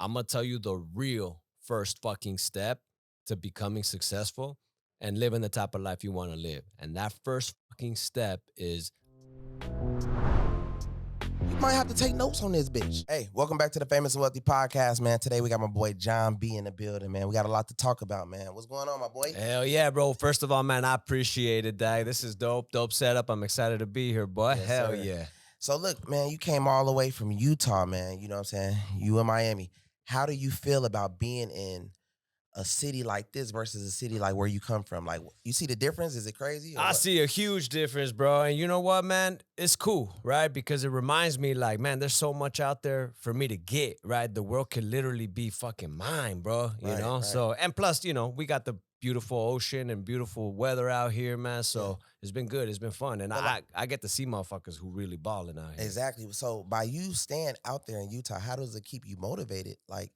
I'm gonna tell you the real first fucking step to becoming successful and living the type of life you want to live. And that first fucking step is You might have to take notes on this bitch. Hey, welcome back to the Famous and Wealthy Podcast, man. Today we got my boy John B in the building, man. We got a lot to talk about, man. What's going on, my boy? hell yeah, bro. First of all, man, I appreciate it, Dag. This is dope. Dope setup. I'm excited to be here, boy. Yes, Hell sir. yeah. So look, man, you came all the way from Utah, man. You know what I'm saying? You in Miami. How do you feel about being in a city like this versus a city like where you come from? Like, you see the difference? Is it crazy or I what? see a huge difference, bro. And you know what, man? It's cool, right? Because it reminds me, like, man, there's so much out there for me to get, right? The world could literally be fucking mine, bro. You Right, know? right. So, and plus, we got the beautiful ocean and beautiful weather out here, man. So it's been good. It's been fun. And But I get to see motherfuckers who really balling out here. Exactly. So by you staying out there in Utah, how does it keep you motivated? Like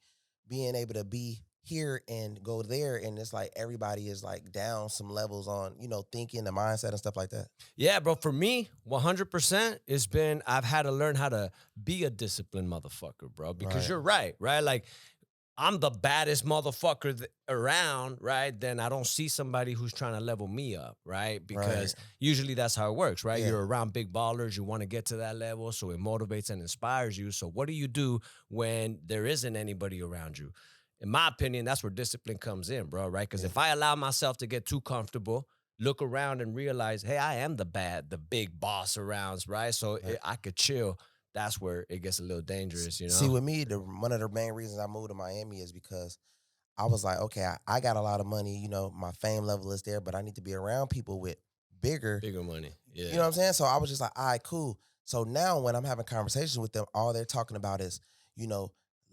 being able to be here and go there, and it's like everybody is like down some levels on, thinking, the mindset and stuff like that. Yeah, bro. For me, 100%, it's been, I've had to learn how to be a disciplined motherfucker, bro. Because Right. you're right? Like, I'm the baddest motherfucker around, right? Then I don't see somebody who's trying to level me up, right? Because usually that's how it works, right? Yeah. You're around big ballers, you want to get to that level, so it motivates and inspires you. So what do you do when there isn't anybody around you? In my opinion, that's where discipline comes in, bro, right? Because if I allow myself to get too comfortable, look around and realize, hey, I am the big boss around, right? So I could chill. That's where it gets a little dangerous, See, with me, one of the main reasons I moved to Miami is because I was like, okay, I got a lot of money, my fame level is there, but I need to be around people with bigger money. Yeah. You know what I'm saying? So I was just like, all right, cool. So now when I'm having conversations with them, all they're talking about is,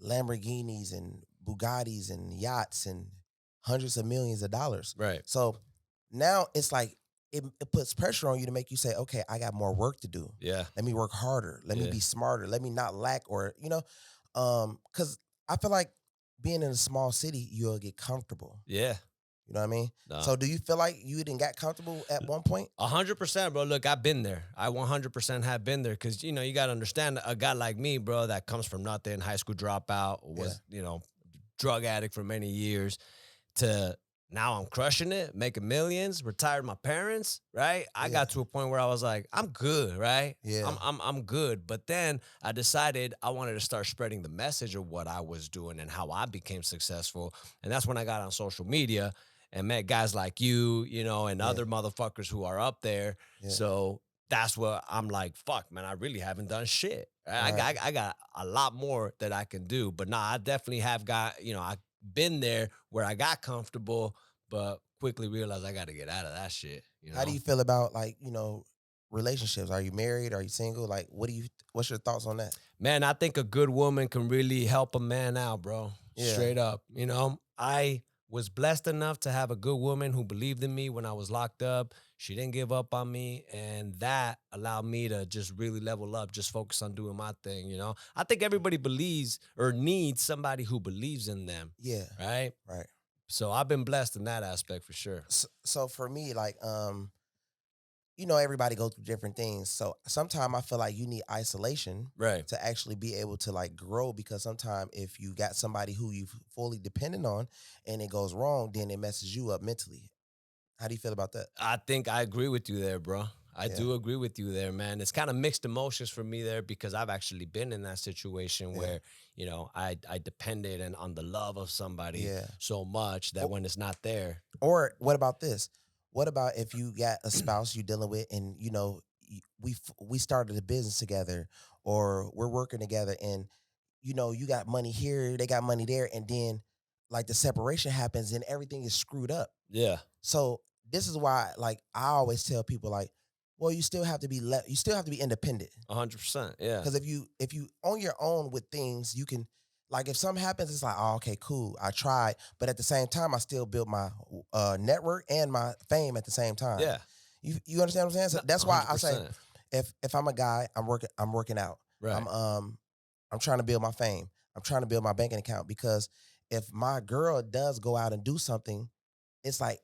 Lamborghinis and Bugattis and yachts and hundreds of millions of dollars. Right. So now it's like it puts pressure on you to make you say, okay, I got more work to do. Yeah. Let me work harder. Let me be smarter. Let me not lack because I feel like being in a small city, you'll get comfortable. Yeah. You know what I mean? No. So do you feel like you didn't get comfortable at one point? 100%, bro. Look, I've been there. I 100% have been there because, you got to understand a guy like me, bro, that comes from nothing, high school dropout, was, drug addict for many years, to now I'm crushing it, making millions, retired my parents, right? I got to a point where I was like, I'm good, right? Yeah. I'm good. But then I decided I wanted to start spreading the message of what I was doing and how I became successful. And that's when I got on social media and met guys like you, and other motherfuckers who are up there. Yeah. So that's what I'm like, fuck, man, I really haven't done shit. Right. I got a lot more that I can do. But nah, I definitely have got, I've been there where I got comfortable, but quickly realized I got to get out of that shit. How do you feel about relationships? Are you married? Are you single? Like, what's your thoughts on that? Man, I think a good woman can really help a man out, bro. Yeah. Straight up. I was blessed enough to have a good woman who believed in me when I was locked up. She didn't give up on me, and that allowed me to just really level up, just focus on doing my thing, I think everybody believes or needs somebody who believes in them. Yeah. Right? Right. So I've been blessed in that aspect for sure. So for me, like, everybody goes through different things. So sometimes I feel like you need isolation to actually be able to like grow, because sometimes if you got somebody who you fully dependent on and it goes wrong, then it messes you up mentally. How do you feel about that? I think I agree with you there, bro. I do agree with you there, man. It's kind of mixed emotions for me there because I've actually been in that situation where, I depended on the love of somebody so much that when it's not there. Or what about this? What about if you got a spouse you're dealing with and, we started a business together, or we're working together, and, you got money here, they got money there, and then like the separation happens and everything is screwed up. Yeah. So this is why, like, I always tell people, like, well, you still have to be you still have to be independent. 100%. Yeah. Because if you on your own with things, you can, like, if something happens, it's like, oh, okay, cool, I tried, but at the same time, I still built my network and my fame at the same time. Yeah. You understand what I'm saying? So that's why I say, 100%. if I'm a guy, I'm working out. Right. I'm trying to build my fame. I'm trying to build my banking account, because if my girl does go out and do something, it's like,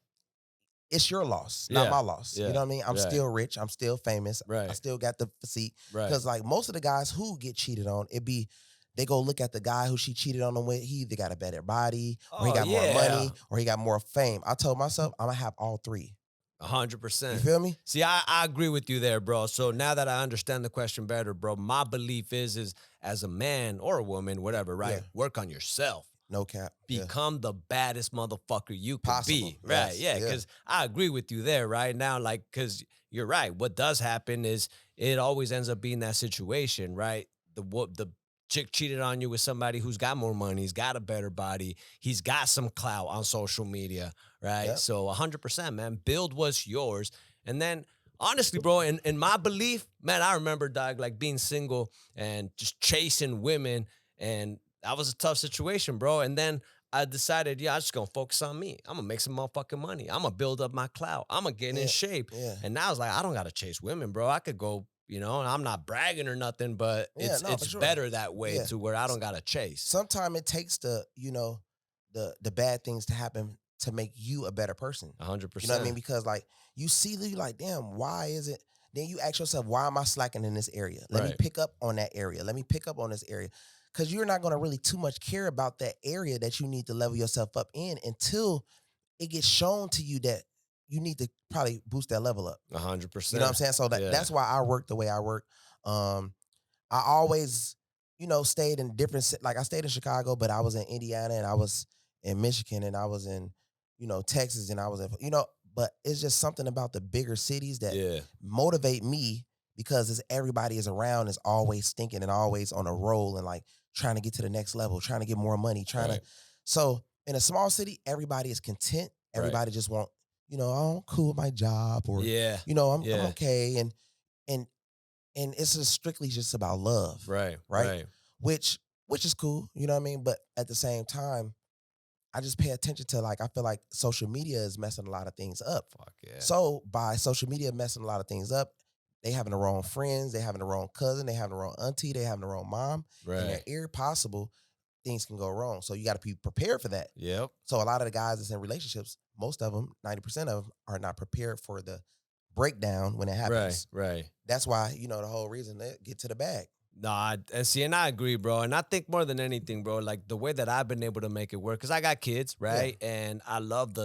it's your loss, not my loss. You know what I mean? I'm still rich. I'm still famous. Right. I still got the physique. Right. Because like most of the guys who get cheated on, it be they go look at the guy who she cheated on them with. He either got a better body, or he Oh got more yeah. money, or he got more fame. I told myself I'm gonna have all three. You 100%. feel me? See, I agree with you there, bro. So now that I understand the question better, bro, my belief is as a man or a woman, whatever, right? Yeah. Work on yourself. No cap. Yeah. Become the baddest motherfucker you could Possible. be. Right. Yes. Yeah. Yeah. Cause I agree with you there right now. Like, cause you're right. What does happen is it always ends up being that situation, right? The chick cheated on you with somebody who's got more money, he's got a better body, he's got some clout on social media, right? Yep. So 100%, man, build what's yours. And then honestly, bro, in my belief, man, I remember, dog, like being single and just chasing women. And that was a tough situation, bro. And then I decided, yeah, I'm just gonna focus on me. I'm gonna make some motherfucking money. I'm gonna build up my clout. I'm gonna get in Yeah. shape. Yeah. And now it's like, I don't gotta chase women, bro. I could go, and I'm not bragging or nothing, but Yeah. No, for it's sure. better that way Yeah. to where I don't gotta chase. Sometimes it takes the bad things to happen to make you a better person. 100%. You know what I mean? Because like you see, you like, damn, why is it? Then you ask yourself, why am I slacking in this area? Let me Right. pick up on that area. Let me pick up on this area. Because you're not going to really too much care about that area that you need to level yourself up in until it gets shown to you that you need to probably boost that level up. 100%. You know what I'm saying? So Yeah. that's why I work the way I work. I always, stayed in different, like I stayed in Chicago, but I was in Indiana and I was in Michigan and I was in, Texas and I was in, but it's just something about the bigger cities that Yeah. motivate me because everybody is around, is always thinking and always on a roll and like trying to get to the next level, trying to get more money, trying Right. to. So in a small city, everybody is content. Right. Everybody just want, I'm cool with my job or, Yeah. I'm Yeah. okay. And it's just strictly just about love. Right. Right. Right. Which is cool, you know what I mean? But at the same time, I just pay attention to, like, I feel like social media is messing a lot of things up. Fuck yeah. So by social media messing a lot of things up, they having the wrong friends, they having the wrong cousin, they having the wrong auntie, they having the wrong mom. And Right. they're possible things can go wrong. So you got to be prepared for that. Yep. So a lot of the guys that's in relationships, most of them, 90% of them, are not prepared for the breakdown when it happens. Right. Right. That's why, the whole reason they get to the bag. No, and I agree, bro. And I think more than anything, bro, like the way that I've been able to make it work, because I got kids, right? And I love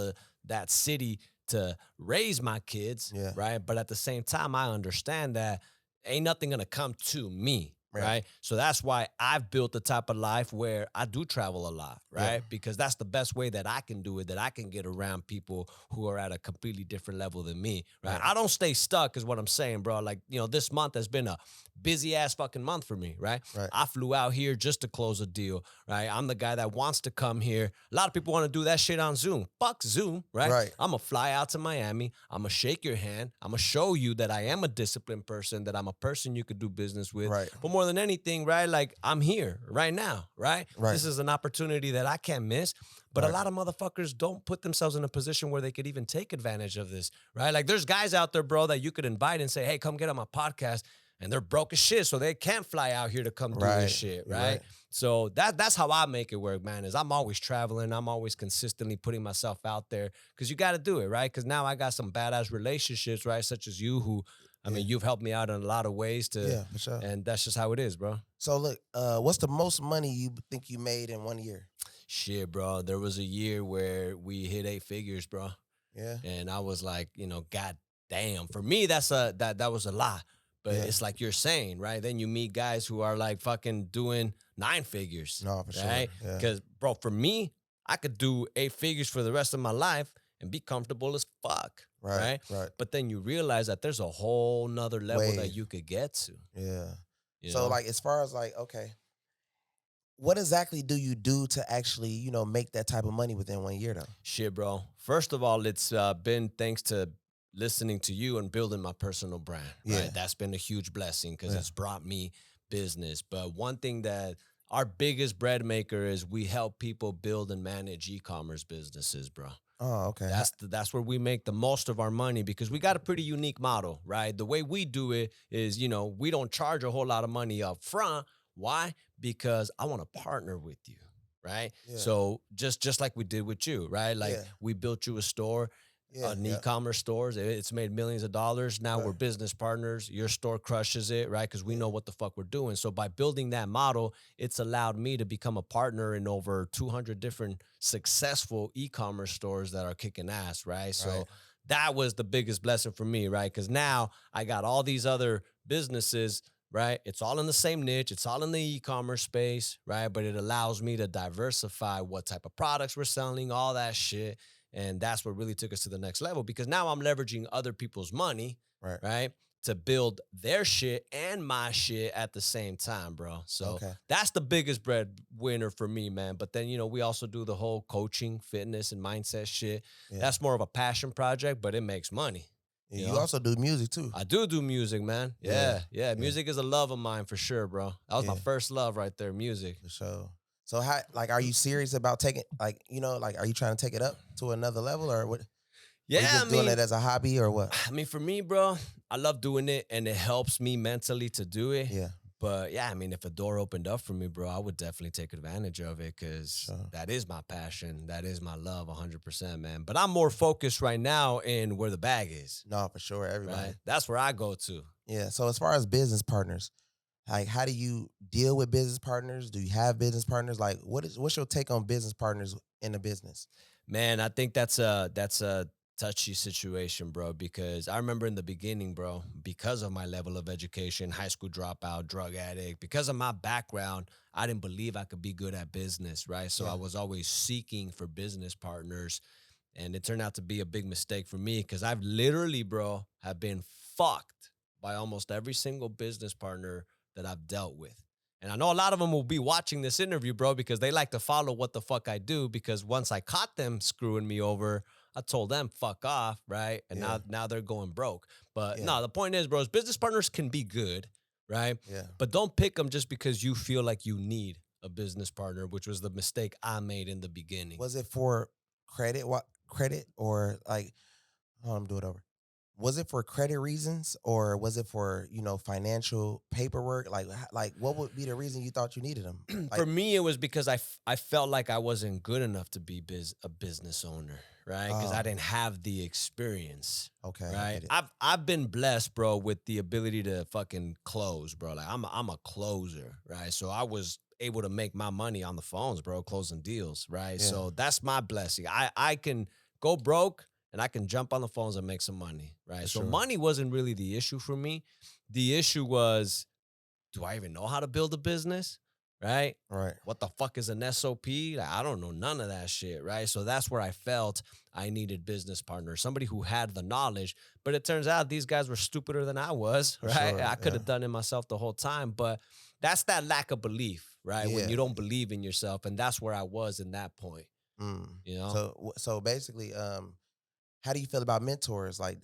that city to raise my kids, Yeah. right? But at the same time, I understand that ain't nothing gonna come to me. Right. Right. So that's why I've built the type of life where I do travel a lot. Right. Yeah. Because that's the best way that I can do it, that I can get around people who are at a completely different level than me. Right. I don't stay stuck, is what I'm saying, bro. Like, this month has been a busy ass fucking month for me. Right. Right. I flew out here just to close a deal. Right. I'm the guy that wants to come here. A lot of people want to do that shit on Zoom. Fuck Zoom. Right. Right. I'm going to fly out to Miami. I'm going to shake your hand. I'm going to show you that I am a disciplined person, that I'm a person you could do business with. Right. But more than anything, right, like I'm here right now, right? Right. This is an opportunity that I can't miss. But Right. a lot of motherfuckers don't put themselves in a position where they could even take advantage of this, right? Like there's guys out there, bro, that you could invite and say, hey, come get on my podcast. And they're broke as shit, so they can't fly out here to come do Right. this shit, You're right? right. So that's how I make it work, man, is I'm always traveling. I'm always consistently putting myself out there because you got to do it, right? Because now I got some badass relationships, right? Such as you who, I mean, you've helped me out in a lot of ways Yeah, for sure. and that's just how it is, bro. So look, what's the most money you think you made in 1 year? Shit, bro. There was a year where we hit 8 figures, bro. Yeah. And I was like, God damn. For me, that was a lot. But Yeah. it's like you're saying, right? Then you meet guys who are like fucking doing 9 figures. No, for right? sure. Yeah. Because, bro, for me, I could do 8 figures for the rest of my life and be comfortable as fuck. Right. Right. But then you realize that there's a whole nother level that Wave. you could get to. Yeah. you So know? like as far as like, okay, what exactly do you do to actually, make that type of money within 1 year though? Shit, bro. First of all, it's been thanks to listening to you and building my personal brand. Yeah. Right? That's been a huge blessing because Yeah. it's brought me business. But one thing that our biggest bread maker is we help people build and manage e-commerce businesses, bro. Oh, okay. That's where we make the most of our money because we got a pretty unique model, right? The way we do it is, we don't charge a whole lot of money up front. Why? Because I want to partner with you, right? Yeah. So just like we did with you, right? Like Yeah. we built you a store. Yeah, an yeah, e-commerce stores. It's made millions of dollars. Now we're right, business partners. Your store crushes it, right? Because we yeah, know what the fuck we're doing. So by building that model, it's allowed me to become a partner in over 200 different successful e-commerce stores that are kicking ass, right? right, So that was the biggest blessing for me, right? Because now I got all these other businesses, right? It's all in the same niche. It's all in the e-commerce space, right? But it allows me to diversify what type of products we're selling, all that shit. And that's what really took us to the next level because now I'm leveraging other people's money, right. right? To build their shit and my shit at the same time, bro. So Okay. that's the biggest breadwinner for me, man. But then, we also do the whole coaching, fitness, and mindset shit. Yeah. That's more of a passion project, but it makes money, Yeah, you you know? also do music too. I do music, man. Yeah. Yeah, yeah. Yeah. Music is a love of mine for sure, bro. That was my Yeah. first love right there, music. For sure. So how like are you serious about taking like like are you trying to take it up to another level or what? Or you Yeah, I just doing it mean, as a hobby or what? I mean, for me, bro, I love doing it and it helps me mentally to do it. Yeah, But yeah, I mean, if a door opened up for me, bro, I would definitely take advantage of it because sure. that is my passion. That is my love 100%, man. But I'm more focused right now in where the bag is, No, for sure. Everybody. right? That's where I go to. Yeah. So as far as business partners, like how do you deal with business partners? Do you have business partners? Like what's your take on business partners in the business? Man, I think that's a touchy situation, bro, because I remember in the beginning, bro, because of my level of education, high school dropout, drug addict, because of my background, I didn't believe I could be good at business, right? So I Yeah. was always seeking for business partners, and it turned out to be a big mistake for me because I've literally, bro, have been fucked by almost every single business partner that I've dealt with. And I know a lot of them will be watching this interview, bro, because they like to follow what the fuck I do. Because once I caught them screwing me over, I told them fuck off, right? And Yeah. now they're going broke. But Yeah. no, the point is, bro, is business partners can be good, right? Yeah. But don't pick them just because you feel like you need a business partner, which was the mistake I made in the beginning. Was it for credit? What credit or like? Oh, I'm doing it over. Was it for credit reasons or was it for financial paperwork? Like what would be the reason you thought you needed them? For Like me, it was because I felt like I wasn't good enough to be a business owner, right? Because I oh, didn't have the experience, okay, I right? get it. I've been blessed, bro, with the ability to fucking close, bro. Like I'm a closer, right? So I was able to make my money on the phones, bro, closing deals, right? Yeah, So that's my blessing. I can go broke and I can jump on the phones and make some money, right? for So sure. money wasn't really the issue for me. The issue was, do I even know how to build a business? Right? Right. What the fuck is an SOP? Like, I don't know none of that shit, right? So that's where I felt I needed business partners, somebody who had the knowledge. But it turns out these guys were stupider than I was, For right? sure. I could Yeah. have done it myself the whole time, but that's that lack of belief, right? When Yeah. you don't believe in yourself, and that's where I was in that point, Mm. you know? So basically, how do you feel about mentors? Like,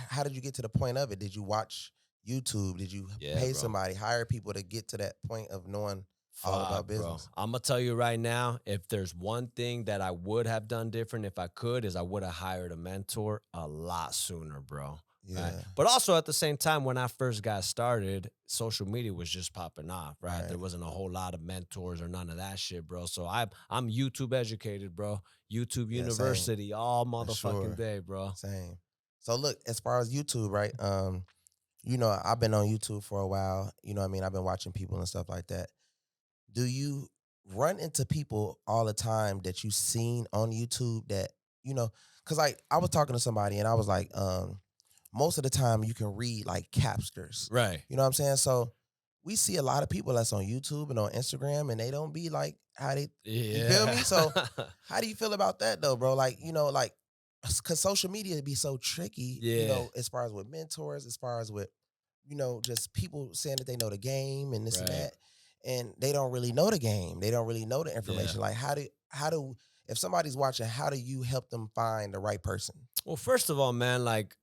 how did you get to the point of it? Did you watch YouTube? Did you Yeah, pay bro. somebody, hire people to get to that point of knowing all about Fuck, bro. business? I'm gonna tell you right now, if there's one thing that I would have done different if I could, is I would have hired a mentor a lot sooner, bro. Right. Yeah. But also at the same time, when I first got started, social media was just popping off, right? Right. There wasn't a whole lot of mentors or none of that shit, bro. So I'm YouTube educated, bro. YouTube Yeah. Same. University all For motherfucking sure. day, bro. Same. So look, as far as YouTube, right? I've been on YouTube for a while. What I mean, I've been watching people and stuff like that. Do you run into people all the time that you seen on YouTube that, because like I was talking to somebody and I was like, most of the time you can read like capsters. Right. You know what I'm saying? So we see a lot of people that's on YouTube and on Instagram and they don't be like how they, you feel me? Yeah. So how do you feel about that though, bro? Like, like, because social media be so tricky, Yeah. as far as with mentors, as far as with, just people saying that they know the game and this and Right. that, and they don't really know the game. They don't really know the Yeah. information. Like, if somebody's watching, how do you help them find the right person? Well, first of all, man, like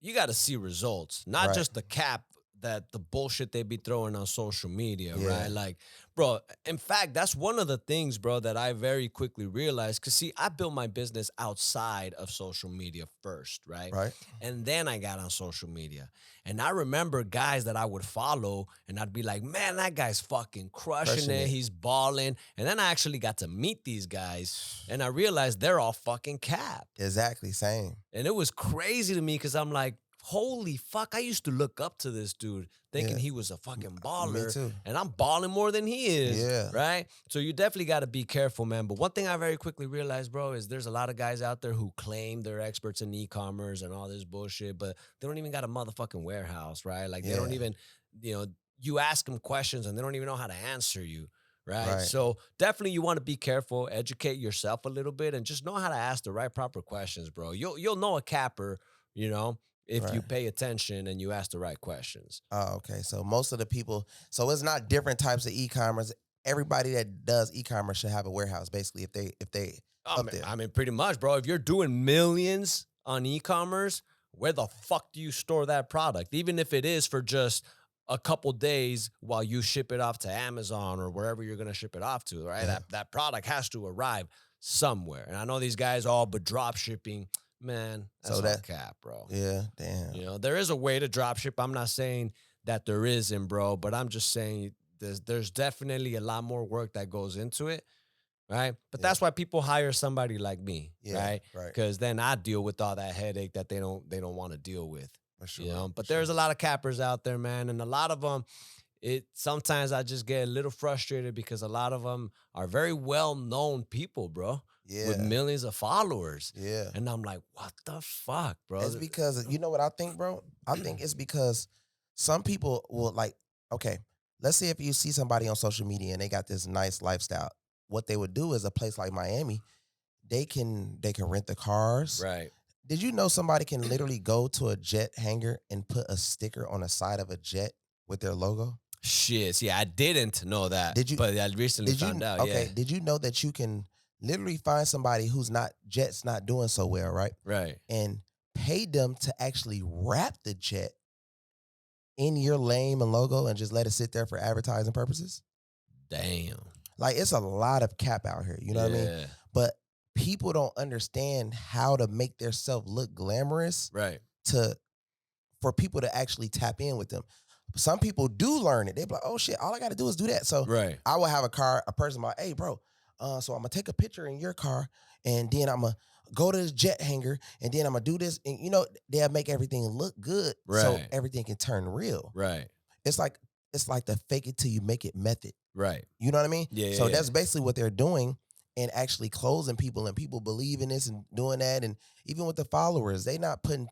you got to see results, not Right. just the cap, that the bullshit they be throwing on social media, Yeah. right? Like, bro, in fact, that's one of the things, bro, that I very quickly realized. Cause see, I built my business outside of social media first, right? Right. And then I got on social media. And I remember guys that I would follow and I'd be like, man, that guy's fucking crushing Crushing it. it. He's balling. And then I actually got to meet these guys and I realized they're all fucking cap. Exactly. Same. And it was crazy to me because I'm like, holy fuck, I used to look up to this dude thinking Yeah. he was a fucking Me baller. too. And I'm balling more than he is, Yeah. right? So you definitely got to be careful, man. But one thing I very quickly realized, bro, is there's a lot of guys out there who claim they're experts in e-commerce and all this bullshit, but they don't even got a motherfucking warehouse, right? Like they don't Yeah. even, you know, you ask them questions and they don't even know how to answer you. Right. Right. So definitely you want to be careful, educate yourself a little bit, and just know how to ask the right proper questions, bro. You'll know a capper, you know, if you Right. pay attention and you ask the right questions. Oh, okay. So most of the people, so it's not different types of e-commerce. Everybody that does e-commerce should have a warehouse, basically, if they up there. I mean, pretty much, bro. If you're doing millions on e-commerce, where the fuck do you store that product? Even if it is for just a couple days while you ship it off to Amazon or wherever you're gonna ship it off to, right? Yeah. That product has to arrive somewhere. And I know these guys all but drop shipping, man. That's So all that- cap, bro. Yeah, damn. You know, there is a way to drop ship. I'm not saying that there isn't, bro, but I'm just saying there's definitely a lot more work that goes into it, right? But Yeah. that's why people hire somebody like me, Yeah, right? right. Because then I deal with all that headache that they don't want to deal with, For sure. you know. But for there's sure. a lot of cappers out there, man, and a lot of them. It sometimes I just get a little frustrated because a lot of them are very well known people, bro, with Yeah. millions of followers, Yeah. and I'm like, what the fuck, bro? It's because you know what I think, bro? I think it's because some people will like, okay, let's say if you see somebody on social media and they got this nice lifestyle, what they would do is a place like Miami, they can rent the cars. Right. Did you know somebody can literally go to a jet hangar and put a sticker on the side of a jet with their logo? Shit. See, I didn't know that. Did you- But I recently Did you found out. okay, Yeah. did you know that you can literally find somebody who's not jet's not doing so well, right? Right. And pay them to actually wrap the jet in your name and logo and just let it sit there for advertising purposes? Damn. Like it's a lot of cap out here, you know what I mean? Yeah. But people don't understand how to make their self look glamorous Right. for people to actually tap in with them. Some people do learn it. They be like, oh shit, all I gotta do is do that. So Right. I will have a person like, hey, bro, so I'm gonna take a picture in your car and then I'm gonna go to this jet hangar and then I'm gonna do this. And you know, they'll make everything look good so Right. everything can turn real. Right. It's like the fake it till you make it method. Right. You know what I mean? Yeah. So yeah, that's basically what they're doing and actually closing people and people believe in this and doing that. And even with the followers, they're not paying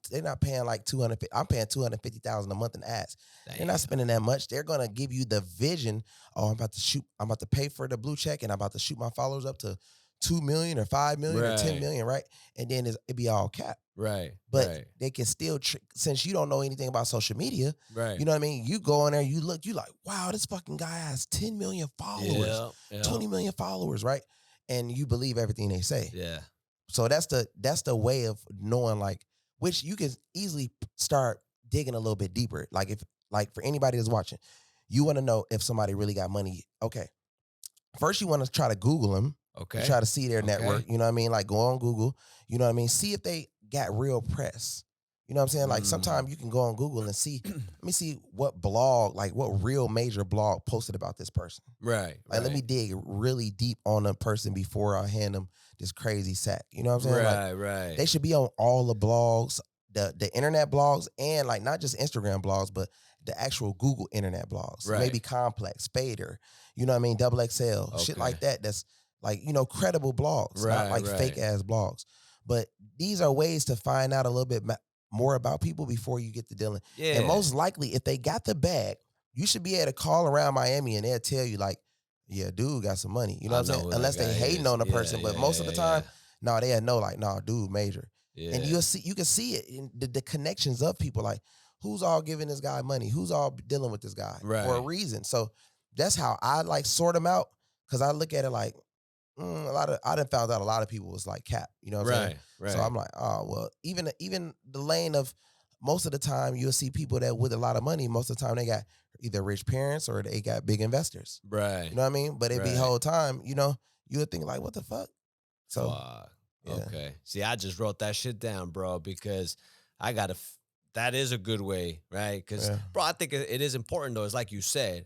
like 200. I'm paying 250,000 a month in ads. Damn. They're not spending that much. They're gonna give you the vision. Oh, I'm about to pay for the blue check and I'm about to shoot my followers up to 2 million or 5 million or 10 Right. million, right? And then it be all cap. Right. But right. they can still since you don't know anything about social media, Right. you know what I mean? You go in there, you look, you like, wow, this fucking guy has 10 million followers, Yeah. 20 million followers, right? And you believe everything they say. Yeah. So that's the way of knowing, like, which you can easily start digging a little bit deeper. Like for anybody that's watching, you want to know if somebody really got money. Okay. First, you want to try to Google them. Okay. You try to see their Okay. network. You know what I mean? Like go on Google. You know what I mean? See if they got real press. You know what I'm saying? Like sometimes you can go on Google and see, let me see what blog, like what real major blog posted about this person. Right. Like let me dig really deep on a person before I hand them this crazy sack. You know what I'm saying? Like Right. they should be on all the blogs, the internet blogs, and like not just Instagram blogs, but the actual Google internet blogs. Right. Maybe Complex, Spader, you know what I mean? Double XL, shit Okay. like that. That's like, you know, credible blogs, not like Right. fake ass blogs. But these are ways to find out a little bit more about people before you get to dealing. Yeah. And most likely, if they got the bag, you should be able to call around Miami and they'll tell you like, yeah, dude got some money. You know I what I'm know saying? who that Unless they guy hating is. on the Yeah, person. But yeah, most of the yeah, time, no, they know like, no, dude, major. Yeah. And you can see it in the connections of people. Like, who's all giving this guy money? Who's all dealing with this guy for a Right. reason? So that's how I like sort them out. Cause I look at it like I done found out a lot of people was like cap. You know what I'm saying? Right. So I'm like, oh well, even the lane of most of the time you'll see people that with a lot of money, most of the time they got either rich parents or they got big investors. Right. You know what I mean? But it be Right. whole time, you know, you would think like, what the fuck? So Fuck. yeah. Okay. See, I just wrote that shit down, bro, because I gotta. That is a good way, right? Because, Yeah. bro, I think it is important though. It's like you said,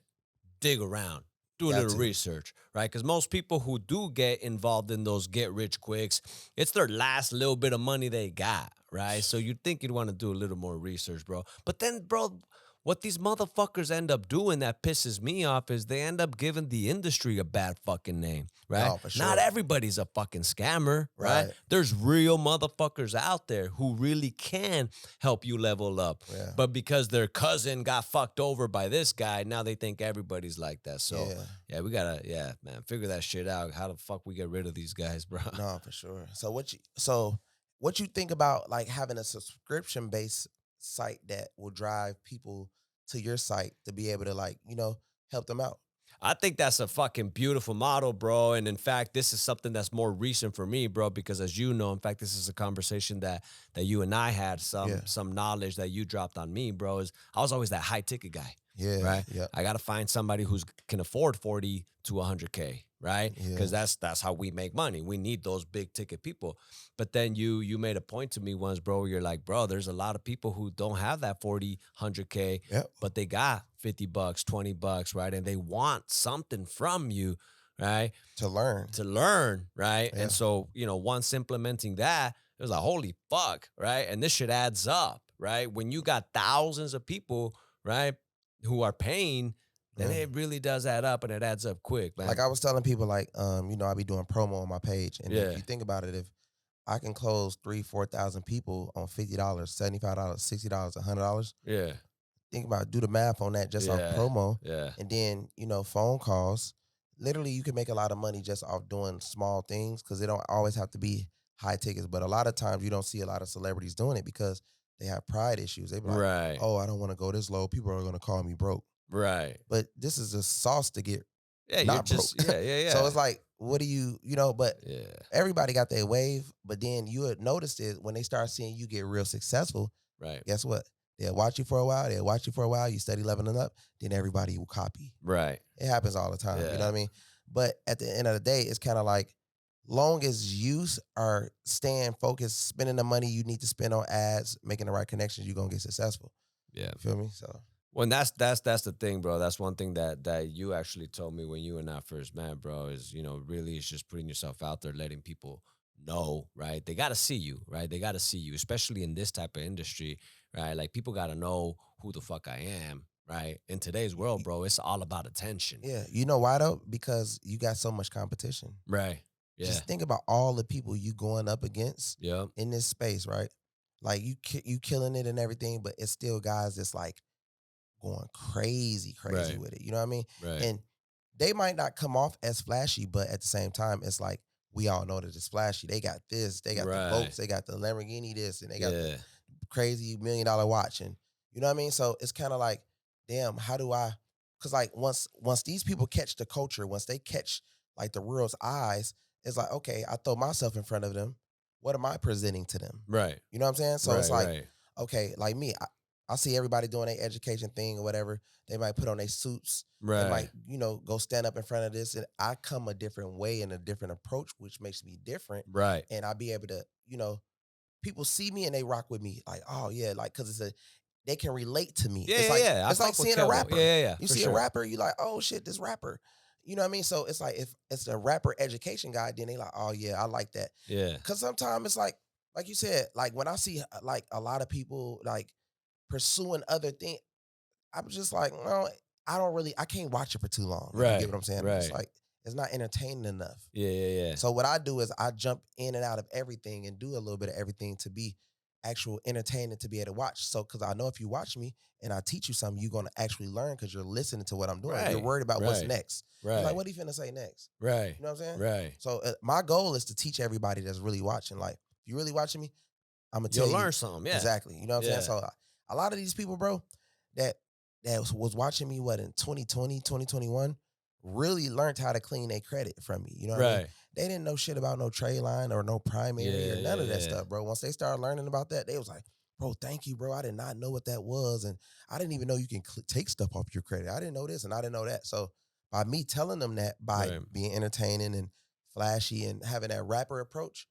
dig around, do a Got little to. research, right? Because most people who do get involved in those get rich quicks, it's their last little bit of money they got, right? So you'd think you'd want to do a little more research, bro. But then, bro, what these motherfuckers end up doing that pisses me off is they end up giving the industry a bad fucking name, right? No, for Not sure. everybody's a fucking scammer, right? Right. There's real motherfuckers out there who really can help you level up. Yeah. But because their cousin got fucked over by this guy, now they think everybody's like that. So yeah, we gotta, man, figure that shit out. How the fuck we get rid of these guys, bro? No, for sure. So what you think about like having a subscription based site that will drive people to your site to be able to like, you know, help them out? I think that's a fucking beautiful model, bro. And in fact, this is something that's more recent for me, bro, because as you know, in fact, this is a conversation that you and I had, some knowledge that you dropped on me, bro. Is I was always that high ticket guy. Yeah. Right. Yeah. I got to find somebody who can afford 40 to 100K. Right. Yeah. Because that's how we make money. We need those big ticket people. But then you made a point to me once, bro. You're like, bro, there's a lot of people who don't have that 40, 100K, Yep. but they got $50, $20, right? And they want something from you, right? To learn. Right? Yeah. And so, once implementing that, it was like, holy fuck, right? And this shit adds up, right? When you got thousands of people, right, who are paying, then Yeah. it really does add up and it adds up quick, man. Like I was telling people, like, you know, I be doing promo on my page. And Yeah. if you think about it, if I can close 3,000-4,000 people on $50, $75, $60, $100, Yeah. think about it, do the math on that just off Yeah. promo. Yeah. And then, you know, phone calls. Literally, you can make a lot of money just off doing small things because they don't always have to be high tickets. But a lot of times you don't see a lot of celebrities doing it because they have pride issues. They be like, Right. oh, I don't want to go this low. People are going to call me broke. Right. But this is a sauce to get Yeah, you're not just broke. yeah. So it's like, what do you know, but yeah. everybody got their wave, but then you had noticed it when they start seeing you get real successful. Right. Guess what? They'll watch you for a while. You steady leveling up, then everybody will copy. Right. It happens all the time. Yeah. You know what I mean? But at the end of the day, it's kind of like, long as you are staying focused, spending the money you need to spend on ads, making the right connections, you're gonna get successful. Yeah. You feel me? So Well, and that's the thing, bro. That's one thing that you actually told me when you and I first met, bro, is, really it's just putting yourself out there, letting people know, right? They got to see you, right? They got to see you, especially in this type of industry, right? Like people got to know who the fuck I am, right? In today's world, bro, it's all about attention. yeah, you know why though? Because you got so much competition. Right. Yeah. Just think about all the people you going up against Yep. in this space, right? Like you killing it and everything, but it's still guys that's like going crazy Right. with it. You know what I mean? Right. And they might not come off as flashy, but at the same time, it's like we all know that it's flashy. They got this, they got Right. the boats, they got the Lamborghini this, and they got Yeah. the crazy $1 million watch. And you know what I mean? So it's kind of like, damn, how do I? Because like once these people catch the culture, once they catch like the world's eyes, it's like, okay, I throw myself in front of them. What am I presenting to them? Right. You know what I'm saying? So it's Right, like, right. okay, like me, I see everybody doing their education thing or whatever. They might put on their suits. Right. They might, go stand up in front of this. And I come a different way and a different approach, which makes me different. Right. And I be able to, people see me and they rock with me. Like, oh yeah, like, cause they can relate to me. Yeah, It's yeah, like, yeah. I it's like fuck with seeing a KEVO. rapper. Yeah. You for see sure. a rapper, you like, oh shit, this rapper. You know what I mean? So it's like, if it's a rapper education guy, then they like, oh yeah, I like that. Yeah. Cause sometimes it's like you said, like when I see like a lot of people like pursuing other things, I'm just like, no, I can't watch it for too long. If you Right, get what I'm saying? I'm just right. like, it's not entertaining enough. Yeah. So what I do is I jump in and out of everything and do a little bit of everything to be actual entertaining to be able to watch. So because I know if you watch me and I teach you something, you're gonna actually learn because you're listening to what I'm doing. You're Right, worried about what's right, next. Right. You're like, what are you finna say next? Right. You know what I'm saying? Right. So my goal is to teach everybody that's really watching. Like, if you're really watching me, I'm gonna tell You'll you learn something. Yeah. exactly. You know what I'm Yeah. saying? So a lot of these people, bro, that was watching me in 2020, 2021, really learned how to clean their credit from me. You know what I mean? Right. They didn't know shit about no trade line or no primary or none of that Yeah. stuff, bro. Once they started learning about that, they was like, bro, thank you, bro. I did not know what that was. And I didn't even know you can take stuff off your credit. I didn't know this and I didn't know that. So by me telling them that, by Right. being entertaining and flashy and having that rapper approach,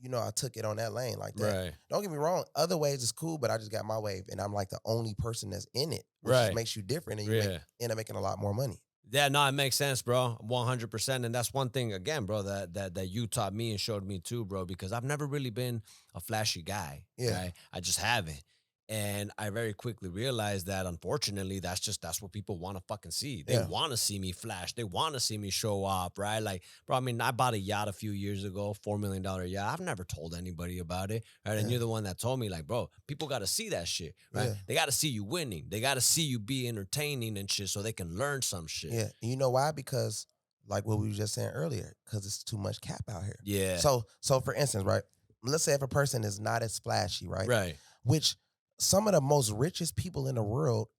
I took it on that lane like that. Right. Don't get me wrong. Other ways is cool, but I just got my wave and I'm like the only person that's in it, which just Right. makes you different and you Yeah. end up making a lot more money. Yeah, no, it makes sense, bro. 100%. And that's one thing again, bro, that you taught me and showed me too, bro, because I've never really been a flashy guy. Yeah. Right. I just haven't. And I very quickly realized that unfortunately, that's what people want to fucking see. They Yeah. want to see me flash. They want to see me show up, right? Like, bro, I mean, I bought a yacht a few years ago, $4 million yacht. I've never told anybody about it. Right. And Yeah. you're the one that told me, like, bro, people got to see that shit, right? Yeah. They got to see you winning. They got to see you be entertaining and shit so they can learn some shit. Yeah. And you know why? Because like what we were just saying earlier, because it's too much cap out here. Yeah. So for instance, right? Let's say if a person is not as flashy, right? Right. Which some of the most richest people in the world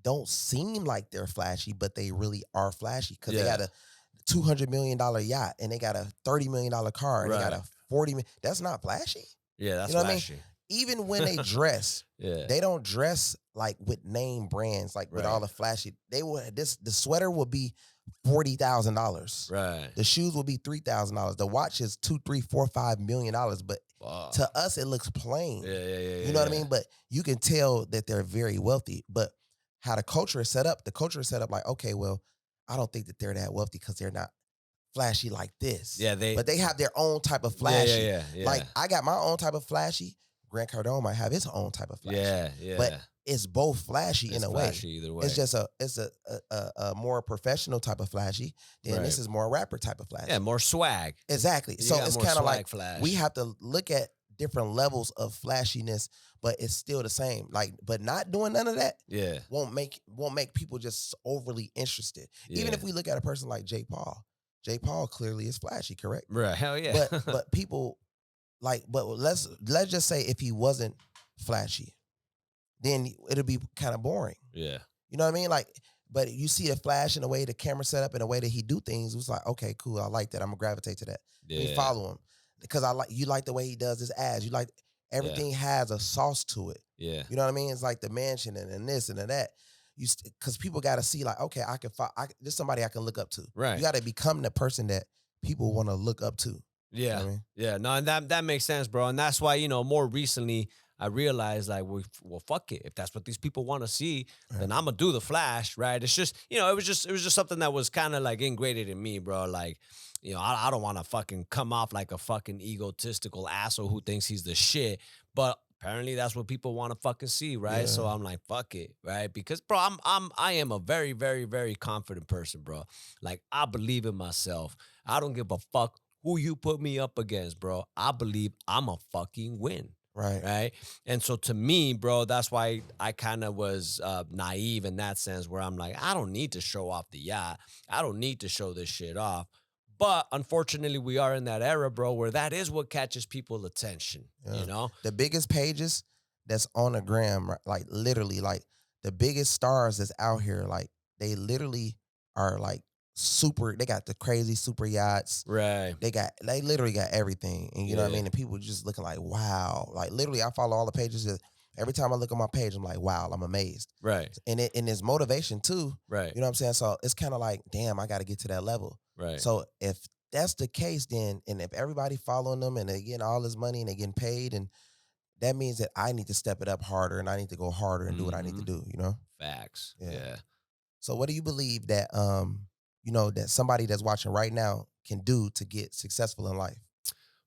don't seem like they're flashy, but they really are flashy because they got a $200 million yacht and they got a $30 million car and they got a 40 million. That's not flashy. Yeah, that's You know what I mean? flashy. Even when they dress, Yeah. they don't dress like with name brands, like with all the flashy. They would the sweater would be $40,000. Right. The shoes will be $3,000. The watch is $2, $3, $4, $5 million. But to us, it looks plain. Yeah. You know what I mean? But you can tell that they're very wealthy. But how the culture is set up, like, okay, well, I don't think that they're that wealthy because they're not flashy like this. Yeah, but they have their own type of flashy. Yeah. Like I got my own type of flashy. Grant Cardone might have his own type of flashy. Yeah. But it's both flashy in a way. Either way. It's just a more professional type of flashy. Then this is more rapper type of flashy. Yeah, more swag. Exactly. You So got it's more kind of swag like flash. we have to look at different levels of flashiness, but it's still the same. Like, but not doing none of that won't make people just overly interested. Even if we look at a person like Jay Paul. Jay Paul clearly is flashy, correct? Right. Hell yeah. But people but let's just say if he wasn't flashy, then it'll be kind of boring. Yeah. You know what I mean? Like, but you see the flash in the way the camera set up and the way that he do things, it was like, okay, cool, I like that. I'm gonna gravitate to that. Yeah. Let me follow him. Because you like the way he does his ads. You like everything has a sauce to it. Yeah. You know what I mean? It's like the mansion and this and that. Because people got to see like, okay, this is somebody I can look up to. Right. You got to become the person that people want to look up to. Yeah. You know what I mean? Yeah. No, and that makes sense, bro. And that's why, more recently I realized like, well, fuck it. If that's what these people want to see, then I'm gonna do the flash, right? It's just, it was just something that was kind of like ingrained in me, bro. Like, I don't want to fucking come off like a fucking egotistical asshole who thinks he's the shit, but apparently that's what people want to fucking see, right? Yeah. So I'm like, fuck it, right? Because, bro, I am a very, very, very confident person, bro. Like, I believe in myself. I don't give a fuck who you put me up against, bro. I believe I'm a fucking win. Right. And so to me, bro, that's why I kind of was naive in that sense where I'm like, I don't need to show off the yacht. I don't need to show this shit off. But unfortunately, we are in that era, bro, where that is what catches people's attention, The biggest pages that's on the gram, like literally, like the biggest stars that's out here, like they literally are like they got the crazy super yachts. Right. They literally got everything. And you know what I mean? And people just looking like, wow. Like literally, I follow all the pages that every time I look at my page, I'm like, wow, I'm amazed. Right. And it's motivation too. Right. You know what I'm saying? So it's kind of like, damn, I got to get to that level. Right. So if that's the case, then, and if everybody following them and they getting all this money and they getting paid, and that means that I need to step it up harder and I need to go harder and do what I need to do, Facts. Yeah. Yeah. So what do you believe that, that somebody that's watching right now can do to get successful in life?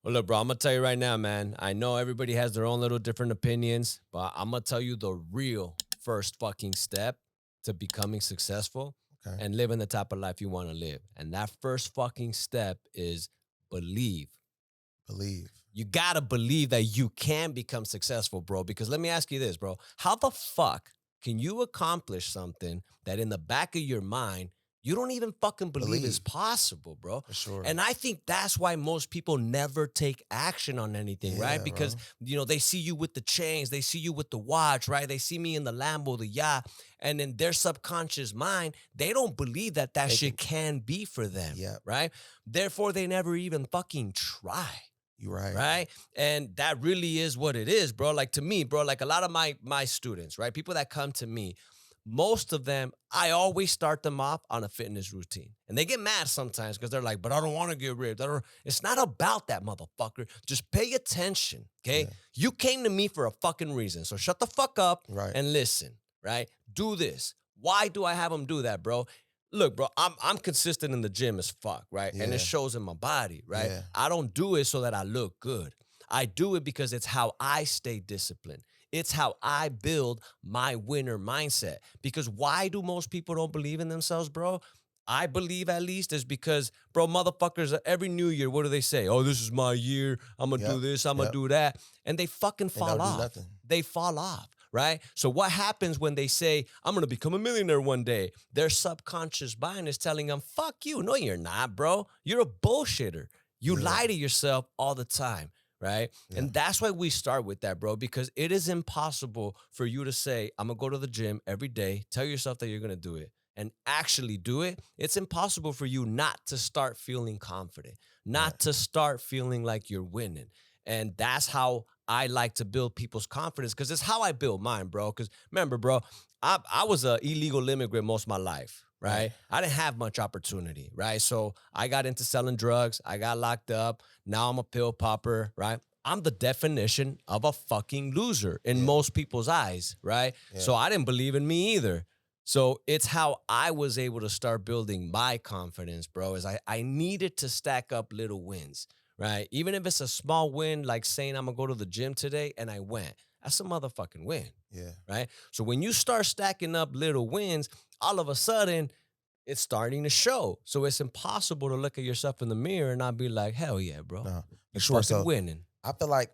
Well, look, bro, I'm going to tell you right now, man. I know everybody has their own little different opinions, but I'm going to tell you the real first fucking step to becoming successful and living the type of life you want to live. And that first fucking step is believe. Believe. You got to believe that you can become successful, bro. Because let me ask you this, bro. How the fuck can you accomplish something that in the back of your mind, you don't even fucking believe is possible, bro? For sure. And I think that's why most people never take action on anything, right? Because, they see you with the chains. They see you with the watch, right? They see me in the Lambo, the yacht. And in their subconscious mind, they don't believe that shit can be for them, right? Therefore, they never even fucking try. You're right. Right. And that really is what it is, bro. Like to me, bro, like a lot of my students, right? People that come to me, most of them, I always start them off on a fitness routine. And they get mad sometimes because they're like, but I don't want to get ripped. It's not about that, motherfucker. Just pay attention. Okay. Yeah. You came to me for a fucking reason. So shut the fuck up Right. and listen. Right. Do this. Why do I have them do that, bro? Look, bro, I'm consistent in the gym as fuck, right? And Yeah. it shows in my body, right? Yeah. I don't do it so that I look good. I do it because it's how I stay disciplined. It's how I build my winner mindset. Because why do most people don't believe in themselves, bro? I believe at least is because, bro, motherfuckers, every new year, what do they say? Oh, this is my year. I'm going to do this. I'm going to do that. And they fucking fall don't off. do nothing. They fall off. Right? So what happens when they say, I'm going to become a millionaire one day? Their subconscious mind is telling them, fuck you. No, you're not, bro. You're a bullshitter. You lie to yourself all the time. Right? Yeah. And that's why we start with that, bro, because it is impossible for you to say, I'm going to go to the gym every day, tell yourself that you're going to do it, and actually do it. It's impossible for you not to start feeling confident, not to start feeling like you're winning. And that's how I like to build people's confidence, because it's how I build mine, bro. Because remember, bro, I was an illegal immigrant most of my life, right? I didn't have much opportunity, right? So I got into selling drugs. I got locked up. Now I'm a pill popper, right? I'm the definition of a fucking loser in most people's eyes, right? So I didn't believe in me either. So it's how I was able to start building my confidence, bro, is I needed to stack up little wins. Right? Even if it's a small win, like saying I'm going to go to the gym today and I went, that's a motherfucking win. Yeah. Right? So when you start stacking up little wins, all of a sudden it's starting to show. So it's impossible to look at yourself in the mirror and not be like, hell yeah, bro. No, You're for sure. fucking So winning. I feel like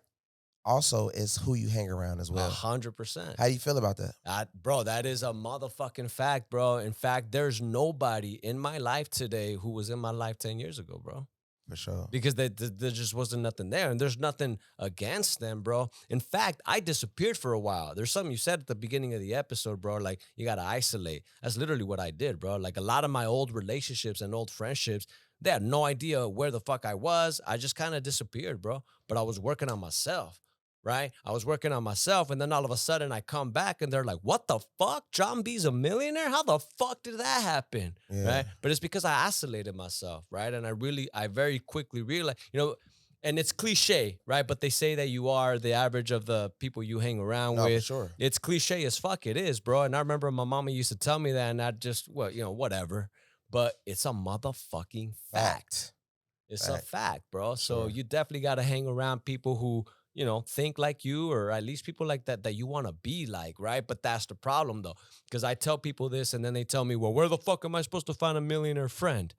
also it's who you hang around as well. 100%. How do you feel about that? Bro, that is a motherfucking fact, bro. In fact, there's nobody in my life today who was in my life 10 years ago, bro. For sure. Because there just wasn't nothing there. And there's nothing against them, bro. In fact, I disappeared for a while. There's something you said at the beginning of the episode, bro. Like, you got to isolate. That's literally what I did, bro. Like, a lot of my old relationships and old friendships, they had no idea where the fuck I was. I just kind of disappeared, bro. But I was working on myself. Right? I was working on myself, and then all of a sudden I come back and they're like, what the fuck? John B's a millionaire? How the fuck did that happen? Right? But it's because I isolated myself, right? And I very quickly realized, and it's cliche, right? But they say that you are the average of the people you hang around with. For sure. It's cliche as fuck. It is, bro. And I remember my mama used to tell me that, and I just, whatever. But it's a motherfucking fact. It's a fact, bro. So you definitely got to hang around people who, think like you, or at least people like that you want to be like, right? But that's the problem, though, because I tell people this and then they tell me, well, where the fuck am I supposed to find a millionaire friend,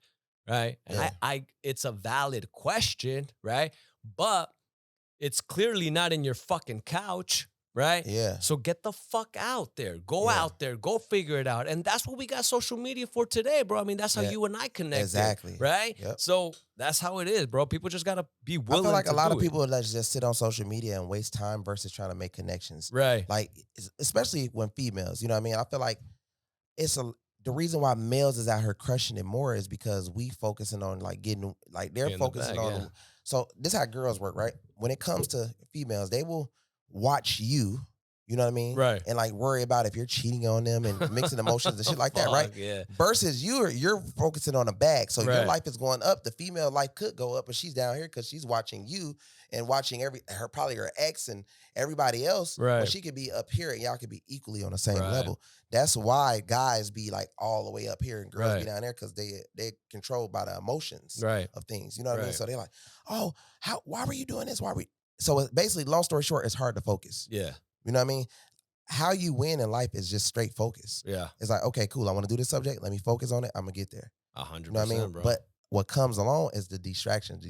right? And it's a valid question, right? But it's clearly not in your fucking couch, right? Yeah. So get the fuck out there. Go out there. Go figure it out. And that's what we got social media for today, bro. I mean, that's how you and I connect. Exactly. Right? Yep. So that's how it is, bro. People just got to be willing to I feel like a lot of do it. people that just sit on social media and waste time versus trying to make connections. Right. Like, especially when females, you know what I mean? I feel like the reason why males is out here crushing it more is because we focusing on like getting, like they're focusing on. So this is how girls work, right? When it comes to females, they will watch you, you know what I mean? Right. And like worry about if you're cheating on them and mixing emotions and shit like that, right? Yeah. Versus you're focusing on a bag. So your life is going up. The female life could go up, but she's down here because she's watching you and watching probably her ex and everybody else. Right. But she could be up here and y'all could be equally on the same level. That's why guys be like all the way up here and girls be down there, because they're controlled by the emotions of things. You know what I mean? So they're like, oh, why were you doing this? So basically, long story short, it's hard to focus. Yeah. You know what I mean? How you win in life is just straight focus. Yeah. It's like, okay, cool. I want to do this subject. Let me focus on it. I'm going to get there. 100%, You know what I mean? bro. But what comes along is the distractions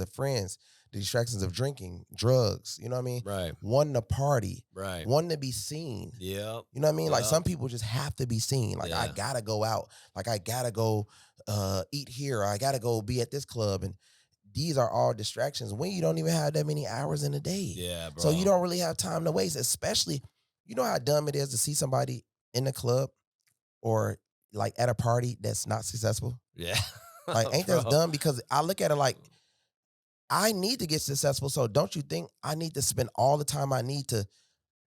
of friends, the distractions of drinking, drugs. You know what I mean? Right. Wanting to party. Right. Wanting to be seen. Yeah. You know what I mean? Like some people just have to be seen. Like I got to go out. Like I got to go eat here. Or I got to go be at this club. And these are all distractions when you don't even have that many hours in a day. Yeah, bro. So you don't really have time to waste, especially, you know how dumb it is to see somebody in the club or like at a party that's not successful? Yeah. Like, ain't that dumb? Because I look at it like, I need to get successful. So don't you think I need to spend all the time I need to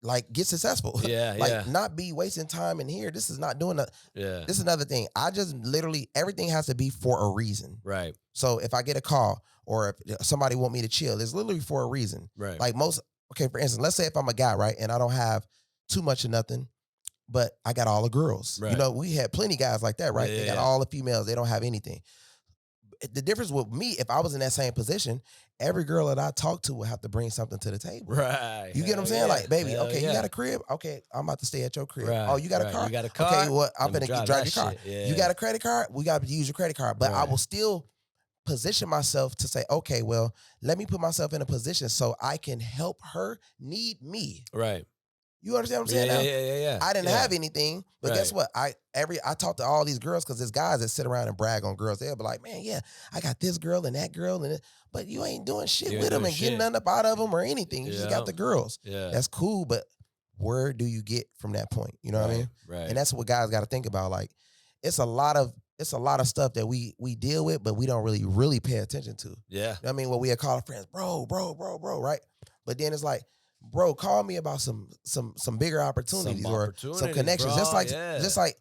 like get successful? Yeah, Like yeah, not be wasting time in here. This is not doing that. yeah. This is another thing. I just literally everything has to be for a reason. Right, So if I get a call or if somebody want me to chill, it's literally for a reason. right, Like okay, for instance, let's say if I'm a guy, right, and I don't have too much of nothing, but I got all the girls. You right. know, we had plenty of guys like that, right? Yeah, They yeah, got yeah. all the females, they don't have anything. The difference with me, if I was in that same position, every girl that I talk to would have to bring something to the table. Right. You get what I'm Hell saying? yeah. Like, baby, Hell okay, you yeah. got a crib? Okay, I'm about to stay at your crib. Oh, Right, you got a right. car? You got a Okay, car? well, I'm Let me gonna drive drive your that car. shit. Yeah. You got a credit card? We got to use your credit card. But I Right. will still position myself to say, okay, well, let me put myself in a position so I can help her need me. Right. You understand what I'm Yeah, saying yeah, now? yeah, yeah, yeah. I didn't Yeah. have anything, but guess Right. what? I talk to all these girls because there's guys that sit around and brag on girls. They'll be like, man, yeah, I got this girl and that girl, but you ain't doing shit You ain't with them doing and getting shit. nothing up out of them or anything. You just Yeah. got the girls. Yeah. That's cool, but where do you get from that point? You know what I mean? Right. And that's what guys got to think about. Like, it's a lot of stuff that we deal with, but we don't really pay attention to. Yeah. You know what I mean? What we call our friends, bro, right? But then it's like, bro, call me about some bigger opportunities or some connections. Bro. Just like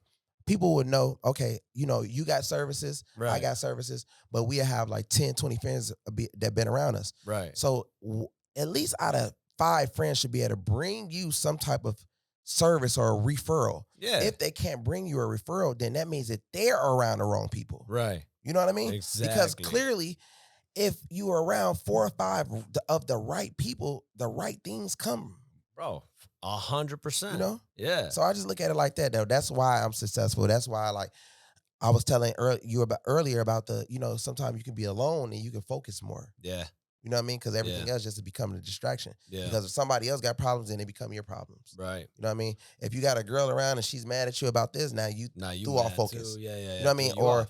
people would know, okay, you know, you got services, I Right. got services, but we have like 10, 20 friends that been around us. Right. So at least out of 5 friends should be able to bring you some type of service or a referral. Yeah. If they can't bring you a referral, then that means that they're around the wrong people. Right. You know what I mean? Exactly. Because clearly, if you are around 4 or 5 of the right people, the right things come. Bro, 100%. You know? Yeah. So I just look at it like that, though. That's why I'm successful. That's why, like, I was telling you earlier about the, you know, sometimes you can be alone and you can focus more. Yeah. You know what I mean? Because everything else just is becoming a distraction. Yeah. Because if somebody else got problems, then they become your problems. Right. You know what I mean? If you got a girl around and she's mad at you about this, now you threw off focus. Too. Yeah, yeah, yeah. You know what I mean? Or